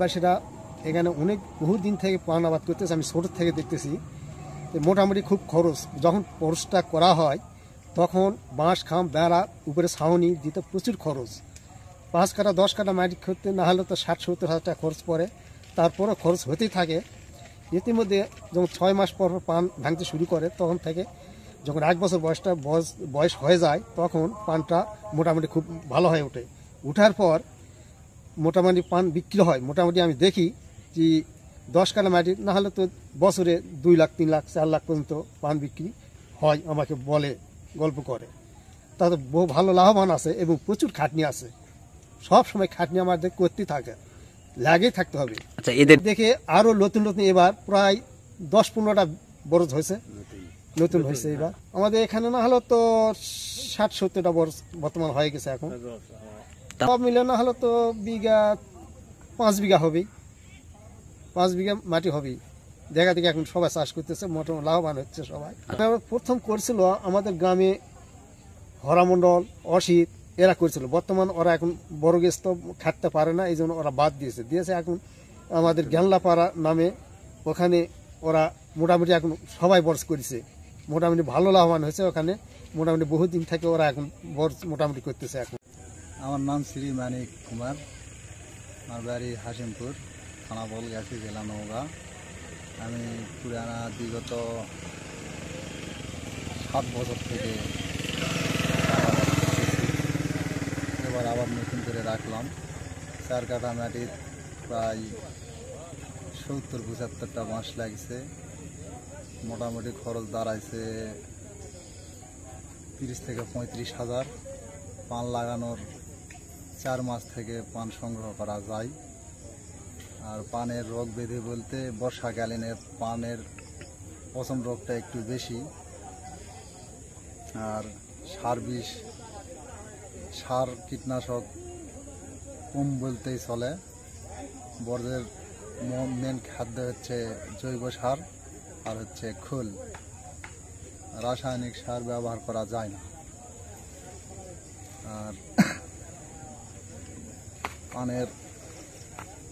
বাসীরা এখানে অনেক বহুদিন থেকে পান আবাদ করতেছে, আমি ছোট থেকে দেখতেছি। মোটামুটি খুব খরচ, যখন খরচটা করা হয় তখন বাঁশ খাম বেড়া উপরে ছাউনি দিতে প্রচুর খরচ। 5 কাঠা 10 কাঠা মাটি করতে না হলে তো 60-70 হাজার টাকা খরচ পড়ে, তারপরও খরচ হতেই থাকে। ইতিমধ্যে যখন 6 মাস পর পান ভাঙতে শুরু করে তখন থেকে যখন 1 বছর বয়স হয়ে যায় তখন পানটা মোটামুটি খুব ভালো হয়ে ওঠে। ওঠার পর মোটামুটি পান বিক্রি হয়। মোটামুটি আমি দেখি যে 10 কাঠা মাটি না হলে তো বছরে 2 লাখ 3 লাখ 4 লাখ পর্যন্ত পান বিক্রি হয়, আমাকে বলে, গল্প করে। তাতে বহু ভালো লাভবান আছে এবং প্রচুর খাটনি আছে। সব সময় খাটনি আমাদের করতেই থাকে, লাগেই থাকতে হবে। আচ্ছা, এদের দেখে আরো নতুন নতুন এবার প্রায় 10-15টা বরজ হয়েছে, নতুন হয়েছে এবার। আমাদের এখানে না হলে তো 60-70টা বরজ বর্তমান হয়ে গেছে। এখন সব মিলে না হলে তো বিঘা 5 বিঘা হবেই, 5 বিঘা মাটি হবেই। দেখা দেখি এখন সবাই চাষ করতেছে, মোটামুটি লাভবান হচ্ছে সবাই। প্রথম করছিল আমাদের গ্রামে হরামণ্ডল, অসিত, এরা করছিল। বর্তমান ওরা এখন বড় গেছ তো খাটতে পারে না, এই জন্য ওরা বাদ দিয়েছে। এখন আমাদের গ্যাংলাপাড়া নামে ওখানে ওরা মোটামুটি এখন সবাই বর্ষ করেছে, মোটামুটি ভালো লাভবান হয়েছে। ওখানে মোটামুটি বহুদিন থেকে ওরা এখন বর্ষ মোটামুটি করতেছে। এখন আমার নাম শ্রী মানিক কুমার, আমার বাড়ি হাসিমপুর, থানা বলগাছি, জেলা নওগাঁ। আমি পুরানা বিগত 7 বছর থেকে এবার আবার নতুন করে রাখলাম। 4 কাঠা মাটির প্রায় 70-75টা বাঁশ লাগছে। মোটামুটি খরচ দাঁড়াইছে 30 থেকে 35 হাজার। পান লাগানোর 4 মাস থেকে পান সংগ্রহ করা যায়। আর পানের রোগ ব্যাধি বলতে বর্ষাকালীন পানের পচন রোগটা একটু বেশি। আর সার কীটনাশক কম বলতেই চলে। বর্জ্যের মেন খাদ্য হচ্ছে জৈব সার আর হচ্ছে খোল। রাসায়নিক সার ব্যবহার করা যায় না। আর পানের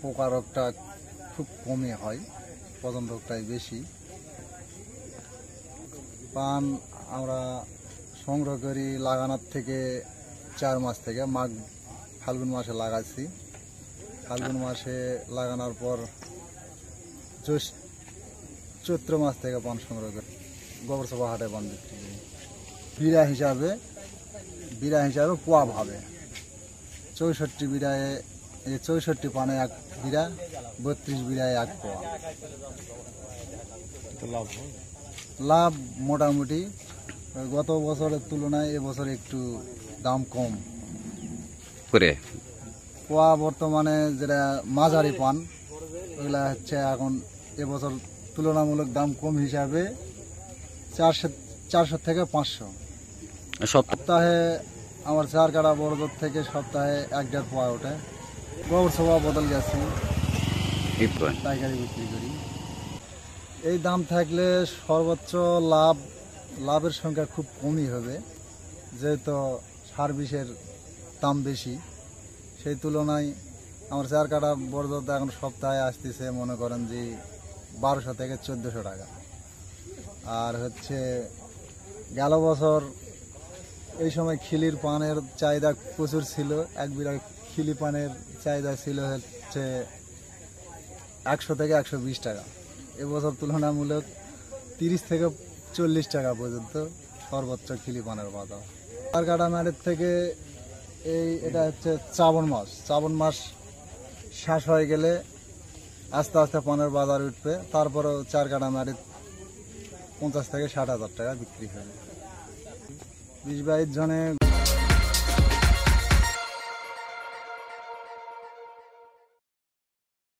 পোকা রোগটা খুব কমই হয়, পচন রোগটাই বেশি। পান আমরা সংগ্রহ করি লাগানোর থেকে 4 মাস থেকে, ফাল্গুন মাসে লাগাচ্ছি। ফাল্গুন মাসে লাগানোর পর চৈত্র মাস থেকে পান সংগ্রহ করি। গোবরসভা হাটে পান বিক্রি করি। বিড়া হিসাবে পোয়া ভাবে 64 বিড়ায় 64 পানে 1 বিড়া, 32 বিড়ায় 1 পোয়া। লাভ মোটামুটি গত বছরের তুলনায় এবছর একটু দাম কম করে। পোয়া বর্তমানে যেটা মাঝারি পান ওগুলা হচ্ছে এখন এবছর তুলনামূলক দাম কম হিসাবে 400 থেকে 500। সপ্তাহে আমার 4 কাঠা বড়দর থেকে সপ্তাহে 1-1.5 পোয়া ওঠে। গোবর সভা বদল গেছে, পাইকারি বিক্রি করি। এই দাম থাকলে সর্বোচ্চ লাভের সংখ্যা খুব কমই হবে, যেহেতু সার বিষের দাম বেশি। সেই তুলনায় আমার 4 কাঠা বড়দর এখন সপ্তাহে আসতেছে মনে করেন যে 1200 থেকে 1400 টাকা। আর হচ্ছে গেল বছর এই সময় খিলির পানের চাহিদা প্রচুর ছিল। 1 বিঘা খিলি পানের চাহিদা ছিল হচ্ছে 100 থেকে 120 টাকা। এবছর তুলনামূলক 30 থেকে 40 টাকা পর্যন্ত সর্বোচ্চ খিলি পানের বাজার। 4 কাঠা মাটির থেকে এটা হচ্ছে শ্রাবণ মাস শেষ হয়ে গেলে আস্তে আস্তে পানের বাজার উঠবে। তারপরেও 4 কাঠা মাটির 50 থেকে 60 হাজার টাকা বিক্রি হবে। 20-22 জনে